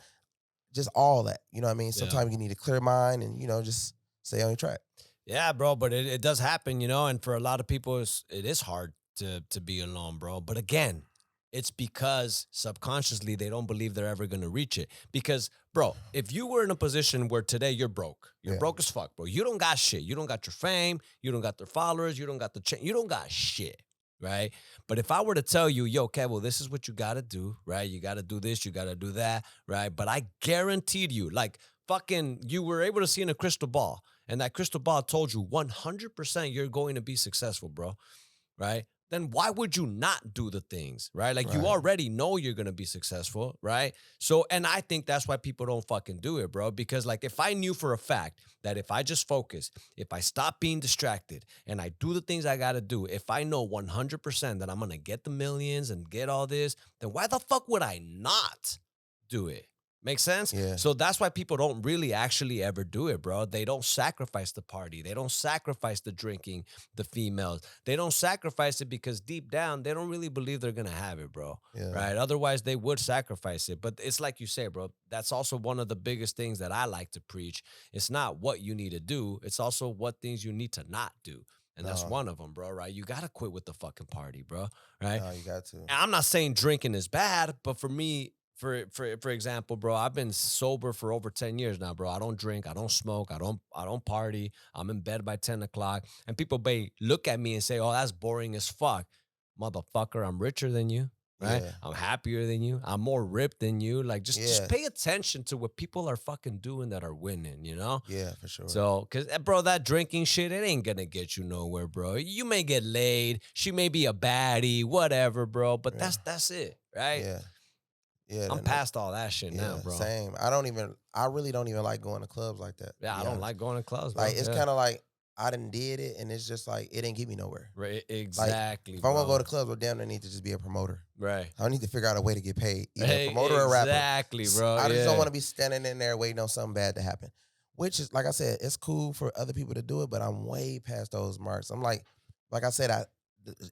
just all that. You know what I mean? Sometimes you need a clear mind and, you know, just stay on your track. Yeah, bro, but it does happen, you know, and for a lot of people, it is hard to be alone, bro. But again, it's because subconsciously they don't believe they're ever going to reach it. Because, bro, if you were in a position where today you're broke broke as fuck, bro. You don't got shit. You don't got your fame. You don't got their followers. You don't got you don't got shit, right? But if I were to tell you, yo, KEVO, this is what you got to do, right? You got to do this. You got to do that, right? But I guaranteed you, like, fucking, you were able to see in a crystal ball, and that crystal ball told you 100% you're going to be successful, bro, right? Then why would you not do the things, right? Like, you already know you're going to be successful, right? So, and I think that's why people don't fucking do it, bro. Because, like, if I knew for a fact that if I just focus, if I stop being distracted and I do the things I got to do, if I know 100% that I'm going to get the millions and get all this, then why the fuck would I not do it? Make sense? Yeah. So that's why people don't really actually ever do it, bro. They don't sacrifice the party. They don't sacrifice the drinking, the females. They don't sacrifice it because deep down, they don't really believe they're going to have it, bro. Yeah. Right? Otherwise, they would sacrifice it. But it's like you say, bro, that's also one of the biggest things that I like to preach. It's not what you need to do. It's also what things you need to not do. And that's one of them, bro, right? You got to quit with the fucking party, bro, right? No, you got to. And I'm not saying drinking is bad, but for me, for example, bro, I've been sober for over 10 years now, bro. I don't drink, I don't smoke, I don't party. I'm in bed by 10 o'clock. And people may look at me and say, oh, that's boring as fuck. Motherfucker, I'm richer than you, right? Yeah. I'm happier than you. I'm more ripped than you. Like, just pay attention to what people are fucking doing that are winning, you know? Yeah, for sure. So, because, bro, that drinking shit, it ain't gonna get you nowhere, bro. You may get laid. She may be a baddie, whatever, bro. But that's it, right? Yeah. Yeah, I'm past all that shit now, bro. Same. I really don't even like going to clubs like that. Yeah, I don't like going to clubs, bro. Like, it's kind of like I done did it, and it's just like it didn't get me nowhere. Right, exactly. Like, if I want to go to clubs, well, damn, I need to just be a promoter. Right. I need to figure out a way to get paid, either a promoter or a rapper. Exactly, bro. I just don't want to be standing in there waiting on something bad to happen. Which is, like I said, it's cool for other people to do it, but I'm way past those marks. I'm like I said,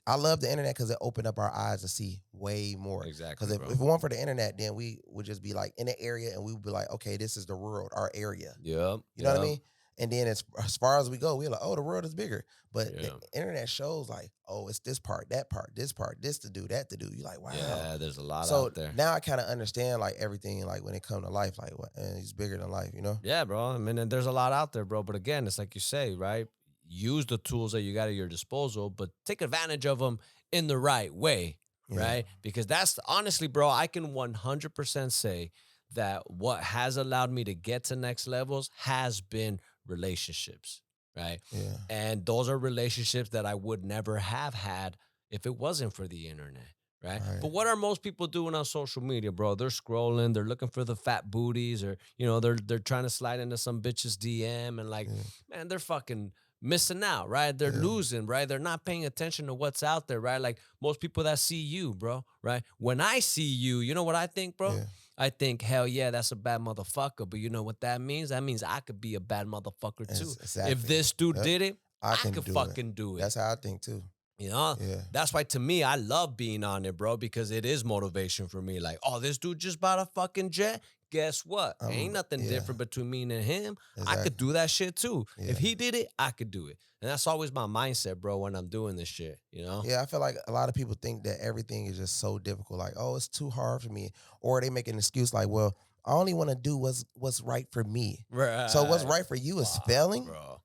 I love the internet because it opened up our eyes to see way more. Exactly. Because if it weren't for the internet, then we would just be like in the area and we would be like, okay, this is the world, our area. Yep. You know what I mean? And then as far as we go, we're like, oh, the world is bigger. But Yeah. the internet shows like, oh, it's this part, that part, this to do, that to do. You're like, wow. Yeah, there's a lot So out there. now I kind of understand like everything, like when it comes to life, like what, and it's bigger than life, you know? Yeah, bro. I mean, and there's a lot out there, bro. But again, it's like you say, right? Use the tools that you got at your disposal, but take advantage of them in the right way, Yeah. right? Because that's honestly, bro, I can 100% say that what has allowed me to get to next levels has been relationships, right? Yeah. And those are relationships that I would never have had if it wasn't for the internet. Right. Right. But what are most people doing on social media, bro? They're scrolling, they're looking for the fat booties, or they're trying to slide into some bitch's DM, and like, Yeah. man, they're fucking missing out, right? They're Yeah. losing, right? They're not paying attention to what's out there, right? Like most people that see you, bro, right? When I see you, you know what I think, bro? Yeah. I think, hell yeah, that's a bad motherfucker. But you know what that means? That means I could be a bad motherfucker too. Exactly. If this dude Yep. did it, I can could do fucking do it. That's how I think too. You know, Yeah. that's why to me, I love being on it, bro, because it is motivation for me. Like, oh, this dude just bought a fucking jet. Guess what? Ain't nothing Yeah. different between me and him. I Exactly. could do that shit too. Yeah. If he did it, I could do it. And that's always my mindset, bro, when I'm doing this shit, you know? Yeah, I feel like a lot of people think that everything is just so difficult. Like, oh, it's too hard for me. Or they make an excuse like, well, I only want to do what's right for me. Right. So what's right for you is failing bro.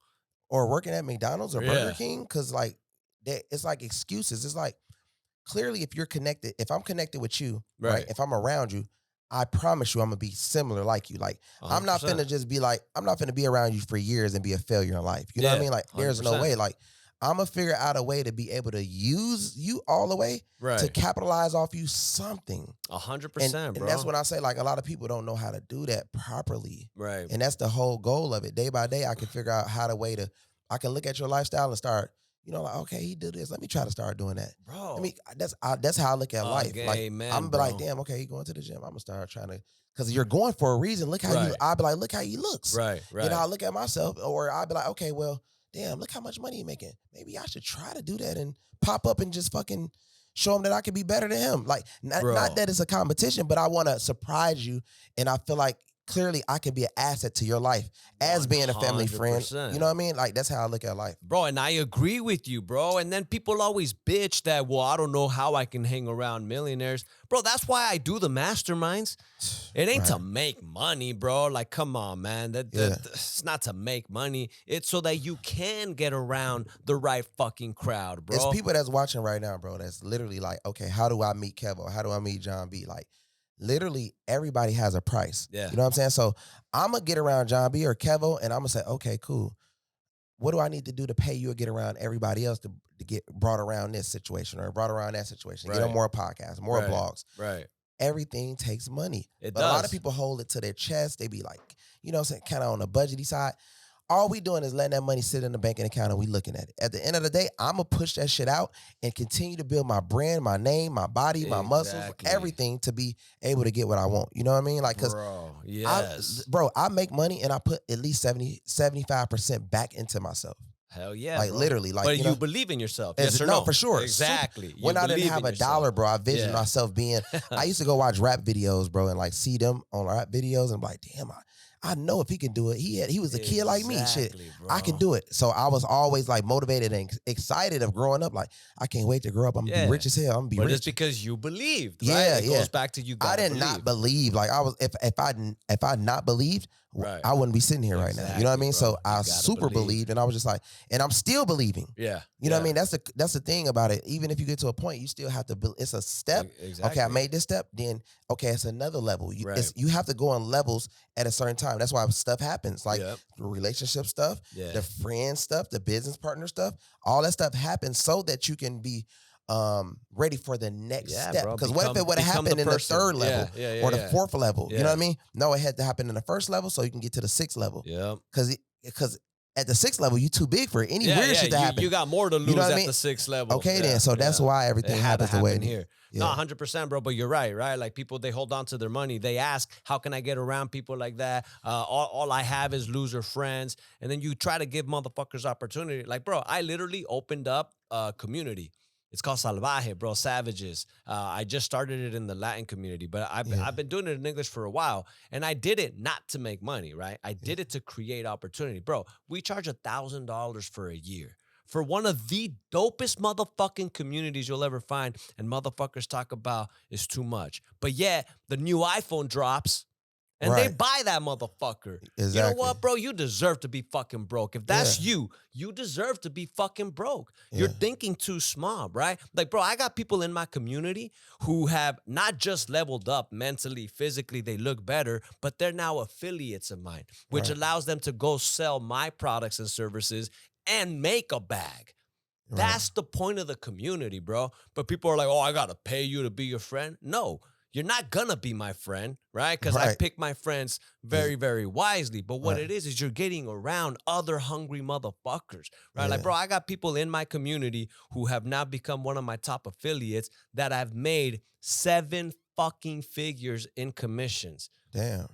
or working at McDonald's or Yeah. Burger King? Because like it's like excuses. It's like clearly if you're connected, if I'm connected with you, right? If I'm around you, I promise you I'm gonna be similar like you. Like I'm not 100%. finna just be like, I'm not finna be around you for years and be a failure in life. You know what I Yeah, mean? Like there's no 100%. way. Like I'm gonna figure out a way to be able to use you all the way to Right. capitalize off you something. 100%, bro. And that's when I say like a lot of people don't know how to do that properly. Right. And that's the whole goal of it. Day by day, I can figure out how I can look at your lifestyle and start, like, okay, he did this. Let me try to start doing that. Bro. I mean, that's how I look at life. Like Amen, I'm gonna be like, bro. damn, okay, he going to the gym. I'm gonna start trying to, because you're going for a reason. Look how Right. I'll be like, look how he looks. Right. Right. You know, I look at myself, or I'll be like, okay, well, damn, look how much money he making. Maybe I should try to do that and pop up and just fucking show him that I can be better than him. Like, not that it's a competition, but I want to surprise you. And I feel like clearly I can be an asset to your life as being a family friend. 100%. You know what I mean? Like, that's how I look at life. Bro, and I agree with you, bro. And then people always bitch that, well, I don't know how I can hang around millionaires. Bro, that's why I do the masterminds. It ain't to make money, bro. Like, come on, man. It's not to make money. It's so that you can get around the right fucking crowd, bro. It's people that's watching right now, bro, that's literally like, okay, how do I meet KEVO? How do I meet John B? Like, literally everybody has a price. Yeah. You know what I'm saying? So I'm going to get around John B or KEVO, and I'm going to say, okay, cool. What do I need to do to pay you or get around everybody else to get brought around this situation or brought around that situation? Right. Get on more podcasts, more blogs. Right. Everything takes money. It But does. a lot of people hold it to their chest. They be like, you know, kind of on the budgety side. All we doing is letting that money sit in the banking account and we looking at it. At the end of the day, I'm going to push that shit out and continue to build my brand, my name, my body, my muscles, Exactly. everything to be able to get what I want. You know what I mean? Like, because Bro, yes. I make money and I put at least 75% back into myself. Hell yeah, Like, bro. literally. Like, But you you know, believe in yourself. Yes or no, no? for sure. Exactly. When I didn't have a dollar, bro, I visioned myself being, I used to go watch rap videos, bro, and like see them on rap videos and be like, damn, I know if he can do it. He was a kid like me. Shit, Bro. I can do it. So I was always like motivated and excited of growing up. Like, I can't wait to grow up. I'm gonna be rich as hell. I'm gonna be But rich. it's because you believed. Yeah, right? It yeah. goes back to you. I did not believe. Like, I was if I not believed, Right. I wouldn't be sitting here right now. You know what I mean? Exactly, So bro. I You gotta super believe. believed, and I was just like, and I'm still believing. Yeah. You know what I mean? That's the thing about it. Even if you get to a point, you still have to build. It's a step. Exactly. Okay, I made this step. Then okay, it's another level. You Right. you have to go on levels at a certain time. That's why stuff happens, like Yep. the relationship stuff, Yeah. the friend stuff, the business partner stuff. All that stuff happens so that you can be ready for the next step. bro. Because what if it would have Become happened the in the person. third level or the fourth level? You know what I mean? No, it had to happen in the first level so you can get to the sixth level. Yep. Because at the sixth level, you too big for any weird shit to happen. You got more to lose You know what I at mean? the sixth level. Okay, then. So that's why everything It had to happens the way happen it here. Yeah. No, 100%, bro. But you're right, right? Like people, they hold on to their money. They ask, how can I get around people like that? All I have is loser friends. And then you try to give motherfuckers opportunity. Like, bro, I literally opened up a community. It's called Salvaje, bro, Savages. I just started it in the Latin community, but Yeah. I've been doing it in English for a while. And I did it not to make money, right? I Yeah. did it to create opportunity. Bro, we charge $1,000 for a year for one of the dopest motherfucking communities you'll ever find. And motherfuckers talk about is too much. But yet, the new iPhone drops. And they Right. buy that motherfucker. Exactly. You know what, bro? You deserve to be fucking broke. If that's Yeah. you deserve to be fucking broke. Yeah. You're thinking too small, right? Like, bro, I got people in my community who have not just leveled up mentally, physically, they look better, but they're now affiliates of mine, which Right. allows them to go sell my products and services and make a bag. Right. That's the point of the community, bro. But people are like, oh, I got to pay you to be your friend. No. You're not gonna be my friend, right? Because I Right. pick my friends very, very wisely. But what Right. it is you're getting around other hungry motherfuckers, right? Like, Yeah. bro, I got people in my community who have now become one of my top affiliates that have made 7 fucking figures in commissions. Damn.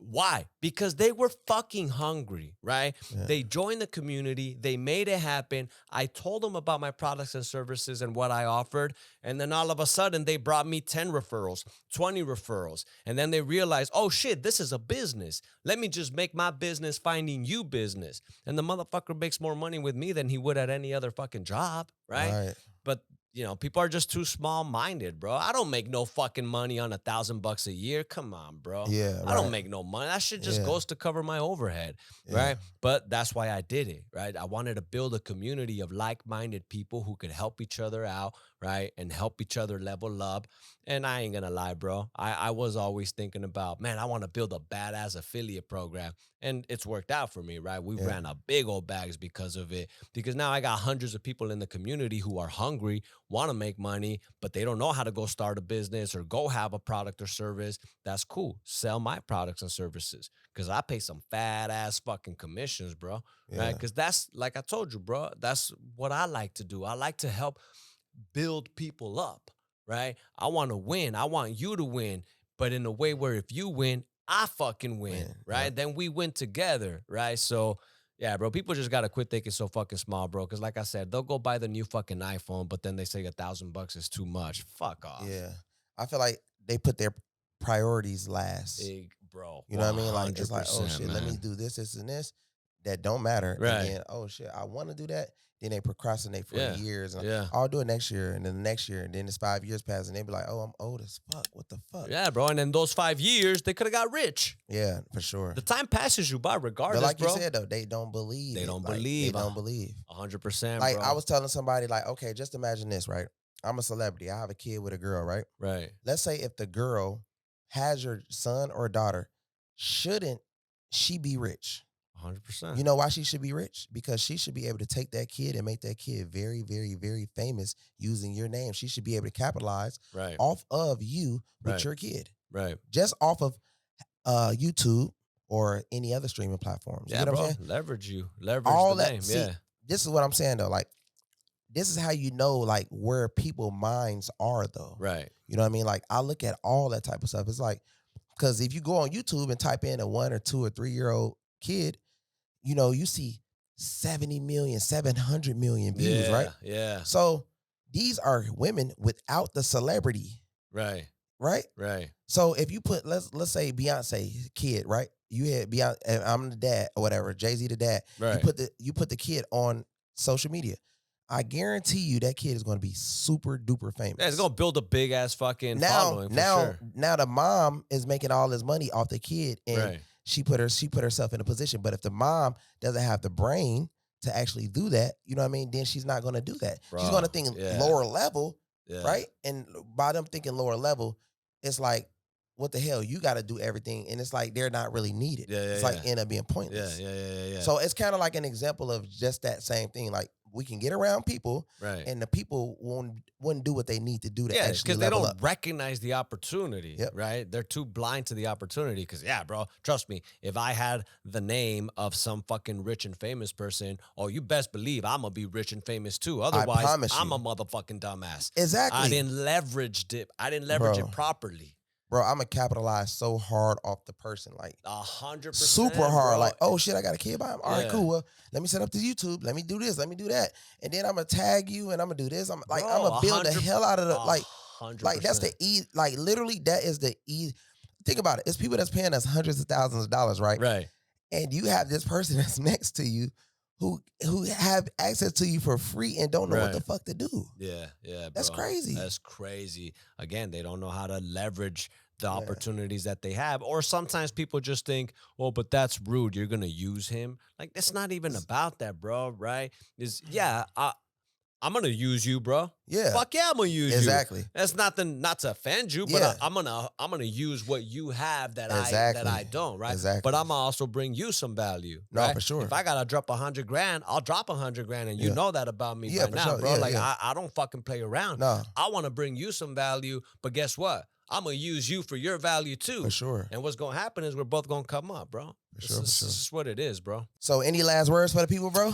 Why? Because they were fucking hungry, right? Yeah. They joined the community. They made it happen. I told them about my products and services and what I offered. And then all of a sudden, they brought me 10 referrals, 20 referrals. And then they realized, oh shit, this is a business. Let me just make my business finding you business. And the motherfucker makes more money with me than he would at any other fucking job, right? Right. But you know, people are just too small-minded, bro. I don't make no fucking money on $1,000 a year. Come on, bro. Yeah. I don't right. make no money. That shit just Yeah. goes to cover my overhead, Yeah. right? But that's why I did it, right? I wanted to build a community of like-minded people who could help each other out, right? And help each other level up. And I ain't gonna lie, bro. I was always thinking about, man, I want to build a badass affiliate program. And it's worked out for me, right? We Yeah. ran a big old bags because of it. Because now I got hundreds of people in the community who are hungry, want to make money, but they don't know how to go start a business or go have a product or service. That's cool. Sell my products and services because I pay some fat ass fucking commissions, bro. Yeah. Right? Because that's like I told you, bro. That's what I like to do. I like to help build people up, right? I want to win. I want you to win, but in a way where if you win, I fucking win, Win, right? yep. Then we win together, right? So, yeah, bro, people just got to quit thinking so fucking small, bro. Because like I said, they'll go buy the new fucking iPhone, but then they say $1,000 is too much. Fuck off. Yeah. I feel like they put their priorities last. Big, bro. You know what I mean? Like it's like, oh 100%, shit, let me man. do this, and this that don't matter. Right. And then, oh shit, I want to do that. Then they procrastinate for Yeah. years. And Yeah. I'll do it next year, and then the next year, and then it's 5 years pass, and they be like, oh, I'm old as fuck. What the fuck? Yeah, bro. And in those 5 years, they could have got rich. Yeah, for sure. The time passes you by regardless, But like bro. you said though, they don't believe. They it. don't Like, believe. They don't believe. 100%, Like bro. I was telling somebody, like, okay, just imagine this, right? I'm a celebrity. I have a kid with a girl, right? Right. Let's say if the girl has your son or daughter, shouldn't she be rich? 100%. You know why she should be rich? Because she should be able to take that kid and make that kid very, very, very famous using your name. She should be able to capitalize Right. off of you with Right. your kid, Right. just off of YouTube or any other streaming platforms. Yeah, you know bro. what I'm saying? Leverage you. Leverage All the that. name. See, Yeah. this is what I'm saying though. Like, this is how you know, like, where people minds are though. Right. You know what I mean? Like, I look at all that type of stuff. It's like, because if you go on YouTube and type in a 1 or 2 or 3 year old kid, you know, you see 70 million, 700 million views, Yeah. right? Yeah. So these are women without the celebrity, Right. right? Right. So if you put, let's say Beyonce kid, right? You had Beyonce, and I'm the dad or whatever, Jay-Z the dad. Right. You put the kid on social media. I guarantee you that kid is going to be super duper famous. Yeah, it's gonna build a big ass fucking following for sure. Now the mom is making all this money off the kid, and Right. she put herself in a position. But if the mom doesn't have the brain to actually do that, you know what I mean? Then she's not going to do that. She's Bro, going to think yeah. lower level, Yeah. right? And by them thinking lower level, it's like, what the hell? You got to do everything, and it's like they're not really needed. Yeah, yeah, it's like yeah. end up being Yeah. pointless. Yeah. So it's kind of like an example of just that same thing. Like, we can get around people, right. and the people wouldn't do what they need to do to Yeah, actually because they level don't up. recognize the opportunity, Yep. right? They're too blind to the opportunity. Because, yeah, bro, trust me, if I had the name of some fucking rich and famous person, oh, you best believe I'm going to be rich and famous too. Otherwise, promise I'm you. a motherfucking dumbass. Exactly. I didn't leverage it. I didn't leverage Bro. it properly. bro, I'm gonna capitalize so hard off the person, like 100%, super hard. bro. Like, oh shit, I got a kid by him. All right, Yeah. cool. Well, let me set up the YouTube. Let me do this. Let me do that. And then I'm gonna tag you and I'm gonna do this. I'm Bro, gonna build the hell out of the like 100%. that's the E. Like literally, that is the E. Think about it. It's people that's paying us hundreds of thousands of dollars, right? Right. And you have this person that's next to you who have access to you for free and don't know what the fuck to do. Yeah, bro. That's crazy. That's crazy. Again, they don't know how to leverage the opportunities that they have. Or sometimes people just think, well, but that's rude. You're going to use him. Like, it's not even about that, bro, right? I'm going to use you, bro. Yeah. Fuck yeah, I'm going to use you. Exactly. That's nothing, not to offend you, but I'm gonna use what you have that I don't, right? Exactly. But I'm gonna also bring you some value. No, right? for sure. If I gotta drop $100,000, I'll drop $100,000, and you know that about me by now, sure. bro. Yeah, like I don't fucking play around. No. I want to bring you some value, but guess what? I'm gonna use you for your value too. For sure. And what's gonna happen is we're both gonna come up, bro. This is what it is, bro. So, any last words for the people, bro?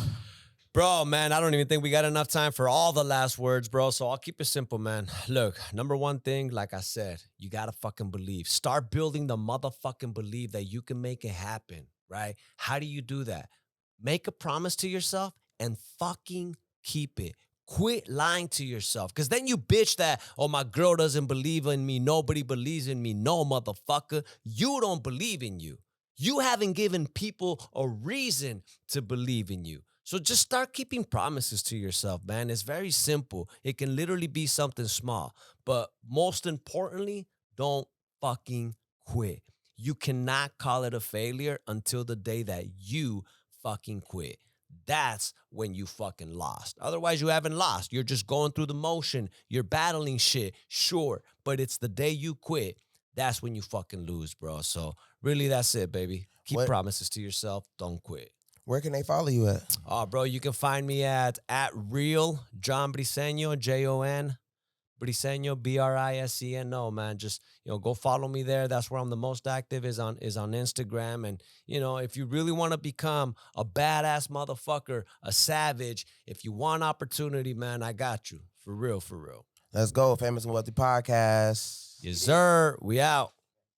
Bro, man, I don't even think we got enough time for all the last words, bro. So I'll keep it simple, man. Look, number one thing, like I said, you got to fucking believe. Start building the motherfucking belief that you can make it happen, right? How do you do that? Make a promise to yourself and fucking keep it. Quit lying to yourself. Because then you bitch that, oh, my girl doesn't believe in me. Nobody believes in me. No, motherfucker. You don't believe in you. You haven't given people a reason to believe in you. So just start keeping promises to yourself, man. It's very simple. It can literally be something small. But most importantly, don't fucking quit. You cannot call it a failure until the day that you fucking quit. That's when you fucking lost. Otherwise, you haven't lost. You're just going through the motion. You're battling shit, sure. But it's the day you quit. That's when you fucking lose, bro. So really, that's it, baby. Keep promises to yourself. Don't quit. Where can they follow you at? Oh, bro, you can find me at real John Briseño, Jon Briseño, Briseno, man. Just, go follow me there. That's where I'm the most active is on Instagram. And, if you really want to become a badass motherfucker, a savage, if you want opportunity, man, I got you. For real, for real. Let's go. Famous and Wealthy Podcast. Yes, sir. We out.